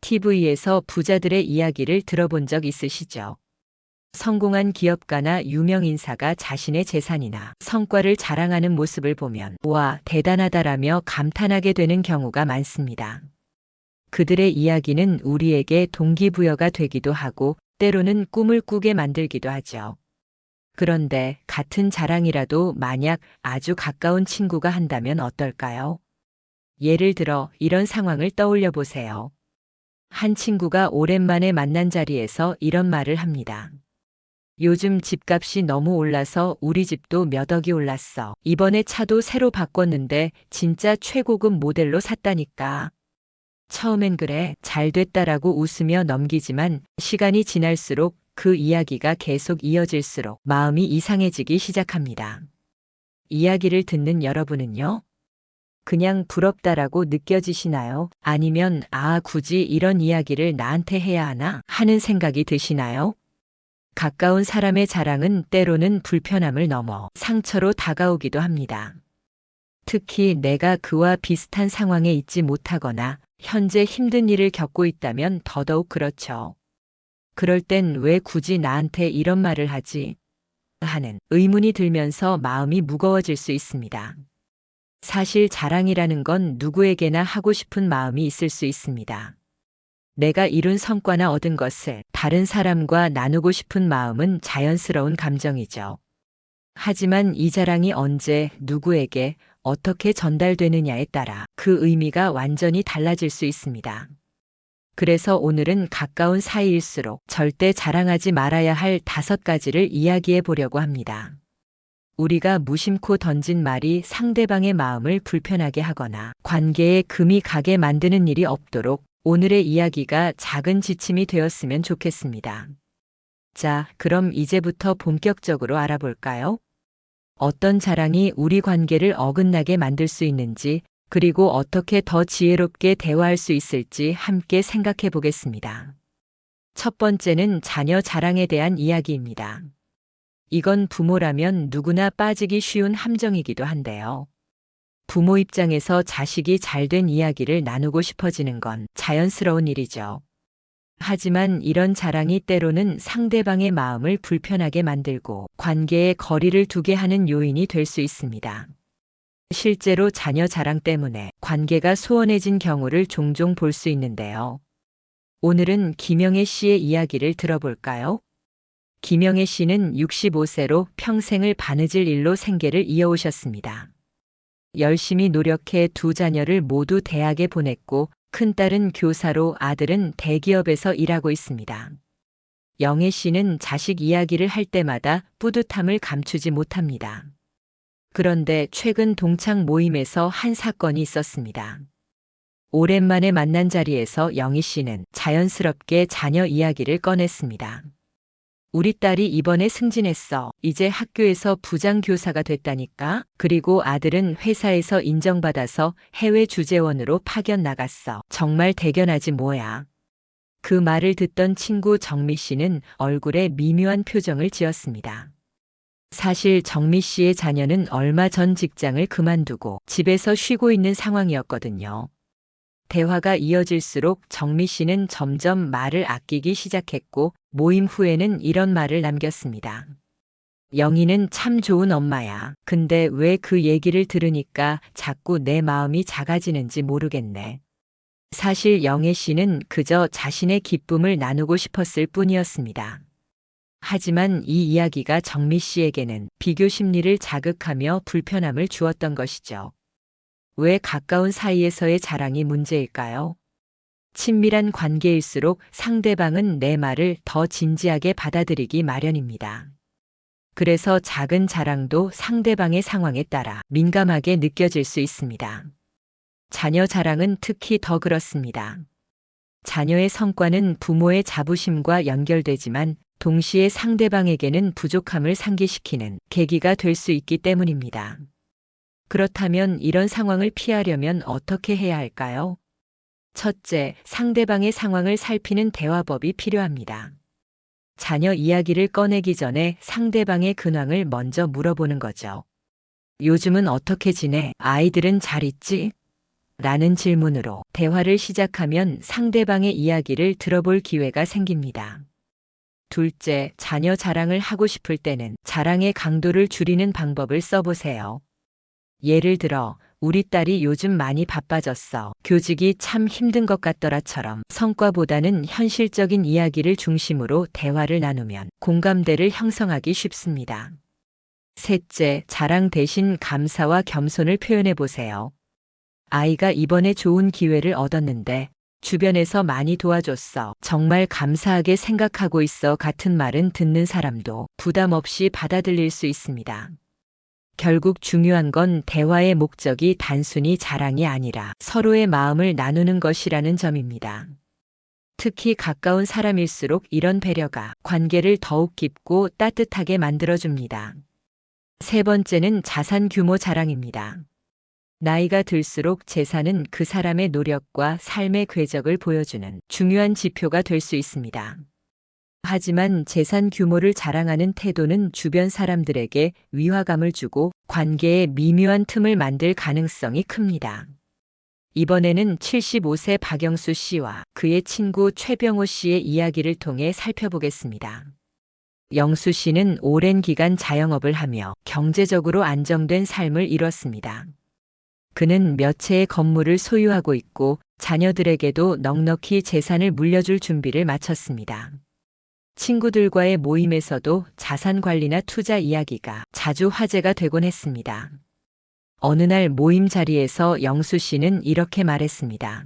TV에서 부자들의 이야기를 들어본 적 있으시죠? 성공한 기업가나 유명 인사가 자신의 재산이나 성과를 자랑하는 모습을 보면 와, 대단하다라며 감탄하게 되는 경우가 많습니다. 그들의 이야기는 우리에게 동기부여가 되기도 하고 때로는 꿈을 꾸게 만들기도 하죠. 그런데 같은 자랑이라도 만약 아주 가까운 친구가 한다면 어떨까요? 예를 들어 이런 상황을 떠올려 보세요. 한 친구가 오랜만에 만난 자리에서 이런 말을 합니다. 요즘 집값이 너무 올라서 우리 집도 몇 억이 올랐어. 이번에 차도 새로 바꿨는데 진짜 최고급 모델로 샀다니까. 처음엔 그래, 잘 됐다라고 웃으며 넘기지만 시간이 지날수록 그 이야기가 계속 이어질수록 마음이 이상해지기 시작합니다. 이야기를 듣는 여러분은요? 그냥 부럽다라고 느껴지시나요? 아니면 굳이 이런 이야기를 나한테 해야 하나 하는 생각이 드시나요? 가까운 사람의 자랑은 때로는 불편함을 넘어 상처로 다가오기도 합니다. 특히 내가 그와 비슷한 상황에 있지 못하거나 현재 힘든 일을 겪고 있다면 더더욱 그렇죠. 그럴 땐 왜 굳이 나한테 이런 말을 하지? 하는 의문이 들면서 마음이 무거워질 수 있습니다. 사실 자랑이라는 건 누구에게나 하고 싶은 마음이 있을 수 있습니다. 내가 이룬 성과나 얻은 것을 다른 사람과 나누고 싶은 마음은 자연스러운 감정이죠. 하지만 이 자랑이 언제, 누구에게, 어떻게 전달되느냐에 따라 그 의미가 완전히 달라질 수 있습니다. 그래서 오늘은 가까운 사이일수록 절대 자랑하지 말아야 할 5가지를 이야기해 보려고 합니다. 우리가 무심코 던진 말이 상대방의 마음을 불편하게 하거나 관계에 금이 가게 만드는 일이 없도록 오늘의 이야기가 작은 지침이 되었으면 좋겠습니다. 자, 그럼 이제부터 본격적으로 알아볼까요? 어떤 자랑이 우리 관계를 어긋나게 만들 수 있는지, 그리고 어떻게 더 지혜롭게 대화할 수 있을지 함께 생각해 보겠습니다. 첫 번째는 자녀 자랑에 대한 이야기입니다. 이건 부모라면 누구나 빠지기 쉬운 함정이기도 한데요. 부모 입장에서 자식이 잘된 이야기를 나누고 싶어지는 건 자연스러운 일이죠. 하지만 이런 자랑이 때로는 상대방의 마음을 불편하게 만들고 관계에 거리를 두게 하는 요인이 될 수 있습니다. 실제로 자녀 자랑 때문에 관계가 소원해진 경우를 종종 볼 수 있는데요. 오늘은 김영애 씨의 이야기를 들어볼까요? 김영애 씨는 65세로 평생을 바느질 일로 생계를 이어오셨습니다. 열심히 노력해 2자녀를 모두 대학에 보냈고 큰딸은 교사로 아들은 대기업에서 일하고 있습니다. 영애 씨는 자식 이야기를 할 때마다 뿌듯함을 감추지 못합니다. 그런데 최근 동창 모임에서 한 사건이 있었습니다. 오랜만에 만난 자리에서 영희 씨는 자연스럽게 자녀 이야기를 꺼냈습니다. 우리 딸이 이번에 승진했어. 이제 학교에서 부장교사가 됐다니까. 그리고 아들은 회사에서 인정받아서 해외 주재원으로 파견 나갔어. 정말 대견하지 뭐야. 그 말을 듣던 친구 정미 씨는 얼굴에 미묘한 표정을 지었습니다. 사실 정미 씨의 자녀는 얼마 전 직장을 그만두고 집에서 쉬고 있는 상황이었거든요. 대화가 이어질수록 정미 씨는 점점 말을 아끼기 시작했고 모임 후에는 이런 말을 남겼습니다. 영희는 참 좋은 엄마야. 근데 왜 그 얘기를 들으니까 자꾸 내 마음이 작아지는지 모르겠네. 사실 영애 씨는 그저 자신의 기쁨을 나누고 싶었을 뿐이었습니다. 하지만 이 이야기가 정미 씨에게는 비교 심리를 자극하며 불편함을 주었던 것이죠. 왜 가까운 사이에서의 자랑이 문제일까요? 친밀한 관계일수록 상대방은 내 말을 더 진지하게 받아들이기 마련입니다. 그래서 작은 자랑도 상대방의 상황에 따라 민감하게 느껴질 수 있습니다. 자녀 자랑은 특히 더 그렇습니다. 자녀의 성과는 부모의 자부심과 연결되지만 동시에 상대방에게는 부족함을 상기시키는 계기가 될 수 있기 때문입니다. 그렇다면 이런 상황을 피하려면 어떻게 해야 할까요? 첫째, 상대방의 상황을 살피는 대화법이 필요합니다. 자녀 이야기를 꺼내기 전에 상대방의 근황을 먼저 물어보는 거죠. 요즘은 어떻게 지내? 아이들은 잘 있지? 라는 질문으로 대화를 시작하면 상대방의 이야기를 들어볼 기회가 생깁니다. 둘째, 자녀 자랑을 하고 싶을 때는 자랑의 강도를 줄이는 방법을 써보세요. 예를 들어, 우리 딸이 요즘 많이 바빠졌어. 교직이 참 힘든 것 같더라처럼 성과보다는 현실적인 이야기를 중심으로 대화를 나누면 공감대를 형성하기 쉽습니다. 셋째, 자랑 대신 감사와 겸손을 표현해 보세요. 아이가 이번에 좋은 기회를 얻었는데 주변에서 많이 도와줬어. 정말 감사하게 생각하고 있어 같은 말은 듣는 사람도 부담 없이 받아들일 수 있습니다. 결국 중요한 건 대화의 목적이 단순히 자랑이 아니라 서로의 마음을 나누는 것이라는 점입니다. 특히 가까운 사람일수록 이런 배려가 관계를 더욱 깊고 따뜻하게 만들어줍니다. 세 번째는 자산 규모 자랑입니다. 나이가 들수록 재산은 그 사람의 노력과 삶의 궤적을 보여주는 중요한 지표가 될 수 있습니다. 하지만 재산 규모를 자랑하는 태도는 주변 사람들에게 위화감을 주고 관계에 미묘한 틈을 만들 가능성이 큽니다. 이번에는 75세 박영수 씨와 그의 친구 최병호 씨의 이야기를 통해 살펴보겠습니다. 영수 씨는 오랜 기간 자영업을 하며 경제적으로 안정된 삶을 이뤘습니다. 그는 몇 채의 건물을 소유하고 있고 자녀들에게도 넉넉히 재산을 물려줄 준비를 마쳤습니다. 친구들과의 모임에서도 자산 관리나 투자 이야기가 자주 화제가 되곤 했습니다. 어느 날 모임 자리에서 영수 씨는 이렇게 말했습니다.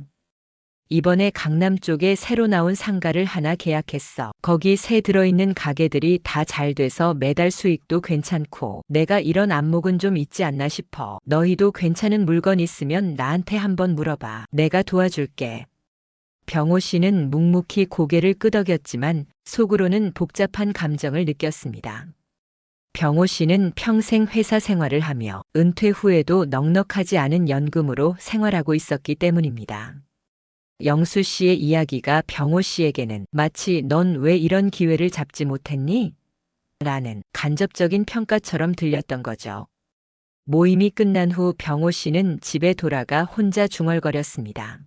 이번에 강남 쪽에 새로 나온 상가를 하나 계약했어. 거기 새 들어있는 가게들이 다 잘 돼서 매달 수익도 괜찮고 내가 이런 안목은 좀 있지 않나 싶어. 너희도 괜찮은 물건 있으면 나한테 한번 물어봐. 내가 도와줄게. 병호 씨는 묵묵히 고개를 끄덕였지만 속으로는 복잡한 감정을 느꼈습니다. 병호 씨는 평생 회사 생활을 하며 은퇴 후에도 넉넉하지 않은 연금으로 생활하고 있었기 때문입니다. 영수 씨의 이야기가 병호 씨에게는 마치 넌 왜 이런 기회를 잡지 못했니? 라는 간접적인 평가처럼 들렸던 거죠. 모임이 끝난 후 병호 씨는 집에 돌아가 혼자 중얼거렸습니다.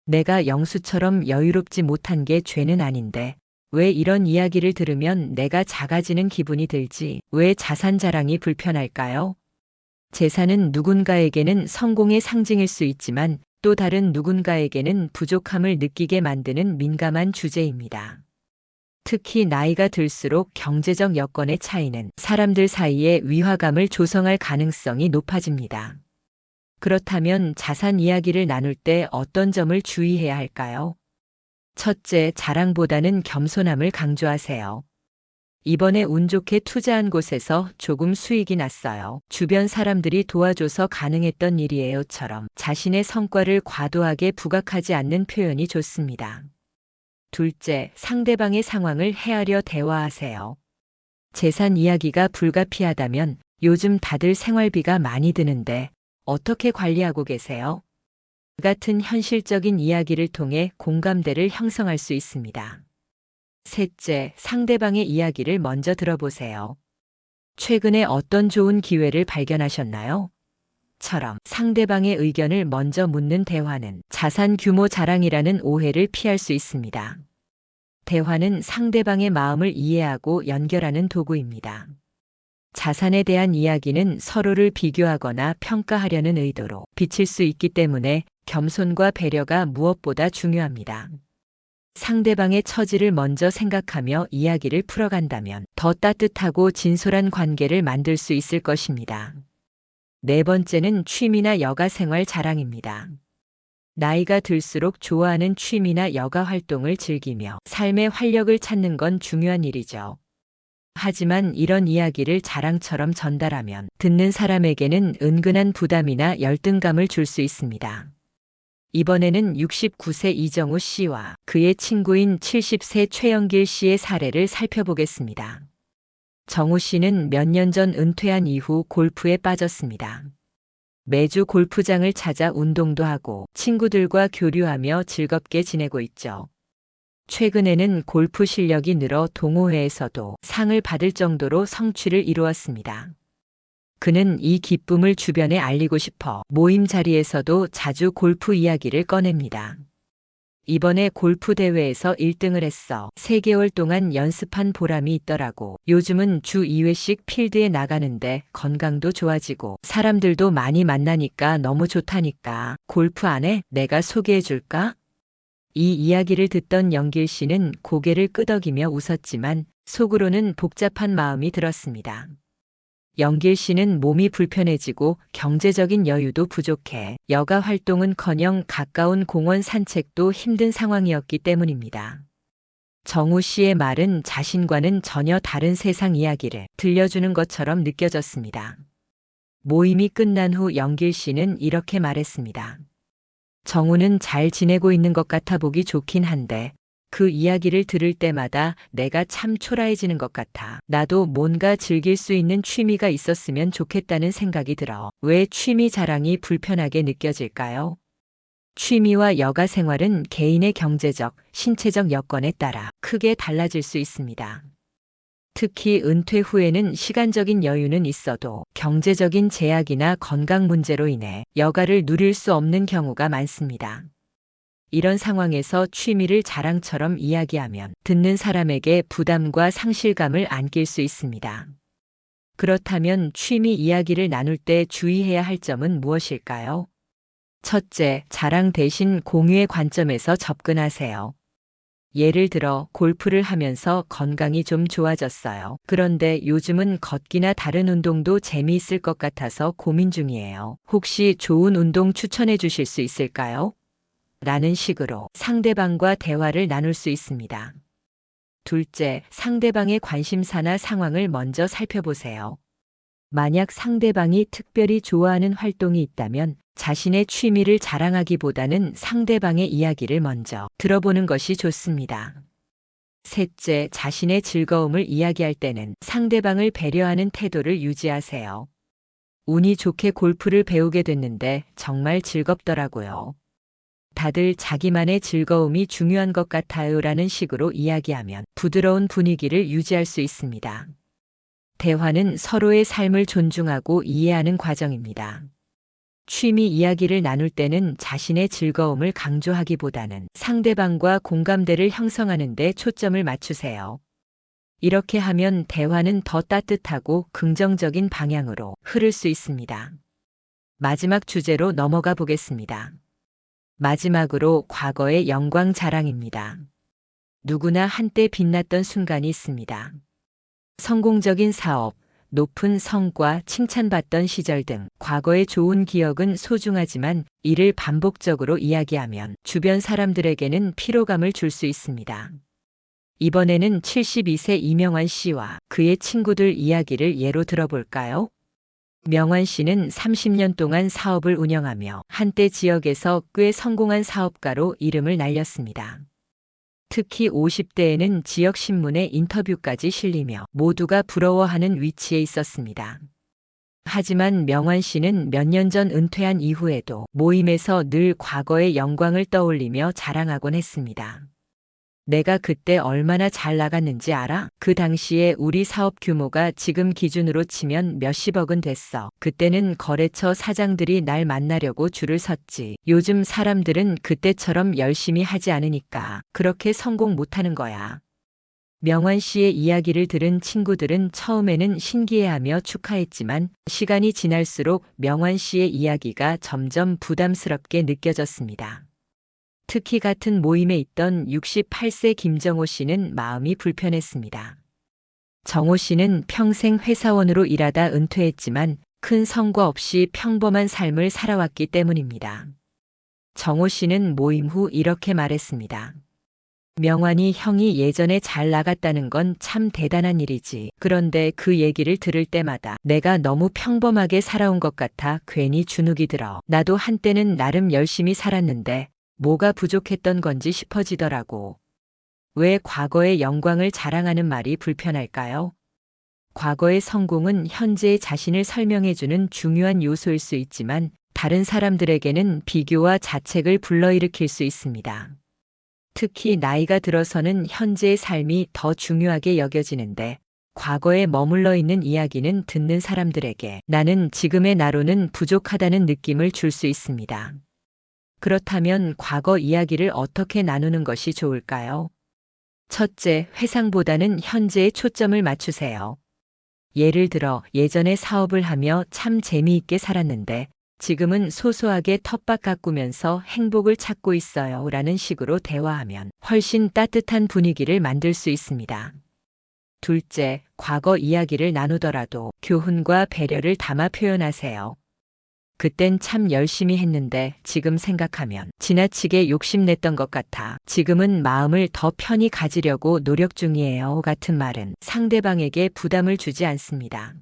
내가 영수처럼 여유롭지 못한 게 죄는 아닌데 왜 이런 이야기를 들으면 내가 작아지는 기분이 들지? 왜 자산 자랑이 불편할까요? 재산은 누군가에게는 성공의 상징일 수 있지만 또 다른 누군가에게는 부족함을 느끼게 만드는 민감한 주제입니다. 특히 나이가 들수록 경제적 여건의 차이는 사람들 사이에 위화감을 조성할 가능성이 높아집니다. 그렇다면 자산 이야기를 나눌 때 어떤 점을 주의해야 할까요? 첫째, 자랑보다는 겸손함을 강조하세요. 이번에 운 좋게 투자한 곳에서 조금 수익이 났어요. 주변 사람들이 도와줘서 가능했던 일이에요처럼 자신의 성과를 과도하게 부각하지 않는 표현이 좋습니다. 둘째, 상대방의 상황을 헤아려 대화하세요. 재산 이야기가 불가피하다면 요즘 다들 생활비가 많이 드는데 어떻게 관리하고 계세요? 같은 현실적인 이야기를 통해 공감대를 형성할 수 있습니다. 셋째, 상대방의 이야기를 먼저 들어보세요. 최근에 어떤 좋은 기회를 발견하셨나요? 처럼 상대방의 의견을 먼저 묻는 대화는 자산 규모 자랑이라는 오해를 피할 수 있습니다. 대화는 상대방의 마음을 이해하고 연결하는 도구입니다. 자산에 대한 이야기는 서로를 비교하거나 평가하려는 의도로 비칠 수 있기 때문에 겸손과 배려가 무엇보다 중요합니다. 상대방의 처지를 먼저 생각하며 이야기를 풀어간다면 더 따뜻하고 진솔한 관계를 만들 수 있을 것입니다. 네 번째는 취미나 여가 생활 자랑입니다. 나이가 들수록 좋아하는 취미나 여가 활동을 즐기며 삶의 활력을 찾는 건 중요한 일이죠. 하지만 이런 이야기를 자랑처럼 전달하면 듣는 사람에게는 은근한 부담이나 열등감을 줄 수 있습니다. 이번에는 69세 이정우 씨와 그의 친구인 70세 최영길 씨의 사례를 살펴보겠습니다. 정우 씨는 몇 년 전 은퇴한 이후 골프에 빠졌습니다. 매주 골프장을 찾아 운동도 하고 친구들과 교류하며 즐겁게 지내고 있죠. 최근에는 골프 실력이 늘어 동호회에서도 상을 받을 정도로 성취를 이루었습니다. 그는 이 기쁨을 주변에 알리고 싶어 모임 자리에서도 자주 골프 이야기를 꺼냅니다. 이번에 골프 대회에서 1등을 했어. 3개월 동안 연습한 보람이 있더라고. 요즘은 주 2회씩 필드에 나가는데 건강도 좋아지고 사람들도 많이 만나니까 너무 좋다니까. 골프 안 해? 내가 소개해 줄까? 이 이야기를 듣던 영길 씨는 고개를 끄덕이며 웃었지만 속으로는 복잡한 마음이 들었습니다. 영길 씨는 몸이 불편해지고 경제적인 여유도 부족해 여가 활동은커녕 가까운 공원 산책도 힘든 상황이었기 때문입니다. 정우 씨의 말은 자신과는 전혀 다른 세상 이야기를 들려주는 것처럼 느껴졌습니다. 모임이 끝난 후 영길 씨는 이렇게 말했습니다. 정우는 잘 지내고 있는 것 같아 보기 좋긴 한데 그 이야기를 들을 때마다 내가 참 초라해지는 것 같아. 나도 뭔가 즐길 수 있는 취미가 있었으면 좋겠다는 생각이 들어. 왜 취미 자랑이 불편하게 느껴질까요? 취미와 여가 생활은 개인의 경제적, 신체적 여건에 따라 크게 달라질 수 있습니다. 특히 은퇴 후에는 시간적인 여유는 있어도 경제적인 제약이나 건강 문제로 인해 여가를 누릴 수 없는 경우가 많습니다. 이런 상황에서 취미를 자랑처럼 이야기하면 듣는 사람에게 부담과 상실감을 안길 수 있습니다. 그렇다면 취미 이야기를 나눌 때 주의해야 할 점은 무엇일까요? 첫째, 자랑 대신 공유의 관점에서 접근하세요. 예를 들어 골프를 하면서 건강이 좀 좋아졌어요. 그런데 요즘은 걷기나 다른 운동도 재미있을 것 같아서 고민 중이에요. 혹시 좋은 운동 추천해 주실 수 있을까요? 라는 식으로 상대방과 대화를 나눌 수 있습니다. 둘째, 상대방의 관심사나 상황을 먼저 살펴보세요. 만약 상대방이 특별히 좋아하는 활동이 있다면 자신의 취미를 자랑하기보다는 상대방의 이야기를 먼저 들어보는 것이 좋습니다. 셋째, 자신의 즐거움을 이야기할 때는 상대방을 배려하는 태도를 유지하세요. 운이 좋게 골프를 배우게 됐는데 정말 즐겁더라고요. 다들 자기만의 즐거움이 중요한 것 같아요 라는 식으로 이야기하면 부드러운 분위기를 유지할 수 있습니다. 대화는 서로의 삶을 존중하고 이해하는 과정입니다. 취미 이야기를 나눌 때는 자신의 즐거움을 강조하기보다는 상대방과 공감대를 형성하는 데 초점을 맞추세요. 이렇게 하면 대화는 더 따뜻하고 긍정적인 방향으로 흐를 수 있습니다. 마지막 주제로 넘어가 보겠습니다. 마지막으로 과거의 영광 자랑입니다. 누구나 한때 빛났던 순간이 있습니다. 성공적인 사업, 높은 성과, 칭찬받던 시절 등 과거의 좋은 기억은 소중하지만 이를 반복적으로 이야기하면 주변 사람들에게는 피로감을 줄 수 있습니다. 이번에는 72세 이명환 씨와 그의 친구들 이야기를 예로 들어볼까요? 명환 씨는 30년 동안 사업을 운영하며 한때 지역에서 꽤 성공한 사업가로 이름을 날렸습니다. 특히 50대에는 지역 신문에 인터뷰까지 실리며 모두가 부러워하는 위치에 있었습니다. 하지만 명환 씨는 몇 년 전 은퇴한 이후에도 모임에서 늘 과거의 영광을 떠올리며 자랑하곤 했습니다. 내가 그때 얼마나 잘 나갔는지 알아? 그 당시에 우리 사업 규모가 지금 기준으로 치면 몇십억은 됐어. 그때는 거래처 사장들이 날 만나려고 줄을 섰지. 요즘 사람들은 그때처럼 열심히 하지 않으니까 그렇게 성공 못하는 거야. 명환 씨의 이야기를 들은 친구들은 처음에는 신기해하며 축하했지만 시간이 지날수록 명환 씨의 이야기가 점점 부담스럽게 느껴졌습니다. 특히 같은 모임에 있던 68세 김정호 씨는 마음이 불편했습니다. 정호 씨는 평생 회사원으로 일하다 은퇴했지만 큰 성과 없이 평범한 삶을 살아왔기 때문입니다. 정호 씨는 모임 후 이렇게 말했습니다. 명환이 형이 예전에 잘 나갔다는 건 참 대단한 일이지. 그런데 그 얘기를 들을 때마다 내가 너무 평범하게 살아온 것 같아 괜히 주눅이 들어. 나도 한때는 나름 열심히 살았는데 뭐가 부족했던 건지 싶어지더라고. 왜 과거의 영광을 자랑하는 말이 불편할까요? 과거의 성공은 현재의 자신을 설명해주는 중요한 요소일 수 있지만 다른 사람들에게는 비교와 자책을 불러일으킬 수 있습니다. 특히 나이가 들어서는 현재의 삶이 더 중요하게 여겨지는데 과거에 머물러 있는 이야기는 듣는 사람들에게 나는 지금의 나로는 부족하다는 느낌을 줄 수 있습니다. 그렇다면 과거 이야기를 어떻게 나누는 것이 좋을까요? 첫째, 회상보다는 현재에 초점을 맞추세요. 예를 들어 예전에 사업을 하며 참 재미있게 살았는데 지금은 소소하게 텃밭 가꾸면서 행복을 찾고 있어요. 라는 식으로 대화하면 훨씬 따뜻한 분위기를 만들 수 있습니다. 둘째, 과거 이야기를 나누더라도 교훈과 배려를 담아 표현하세요. 그땐 참 열심히 했는데 지금 생각하면 지나치게 욕심냈던 것 같아. 지금은 마음을 더 편히 가지려고 노력 중이에요. 같은 말은 상대방에게 부담을 주지 않습니다.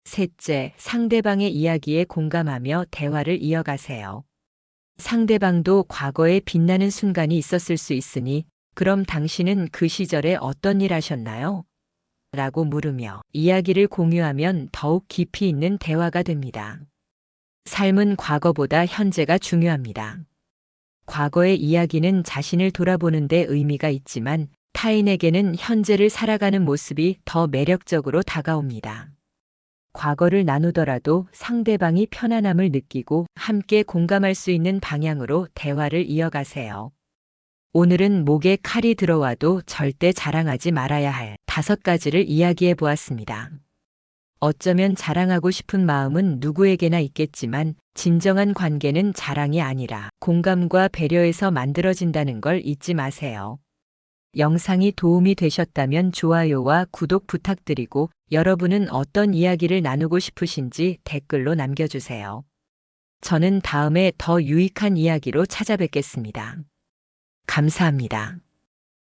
셋째, 상대방의 이야기에 공감하며 대화를 이어가세요. 상대방도 과거에 빛나는 순간이 있었을 수 있으니 그럼 당신은 그 시절에 어떤 일 하셨나요? 라고 물으며 이야기를 공유하면 더욱 깊이 있는 대화가 됩니다. 삶은 과거보다 현재가 중요합니다. 과거의 이야기는 자신을 돌아보는 데 의미가 있지만 타인에게는 현재를 살아가는 모습이 더 매력적으로 다가옵니다. 과거를 나누더라도 상대방이 편안함을 느끼고 함께 공감할 수 있는 방향으로 대화를 이어가세요. 오늘은 목에 칼이 들어와도 절대 자랑하지 말아야 할 5가지를 이야기해 보았습니다. 어쩌면 자랑하고 싶은 마음은 누구에게나 있겠지만 진정한 관계는 자랑이 아니라 공감과 배려에서 만들어진다는 걸 잊지 마세요. 영상이 도움이 되셨다면 좋아요와 구독 부탁드리고 여러분은 어떤 이야기를 나누고 싶으신지 댓글로 남겨주세요. 저는 다음에 더 유익한 이야기로 찾아뵙겠습니다. 감사합니다.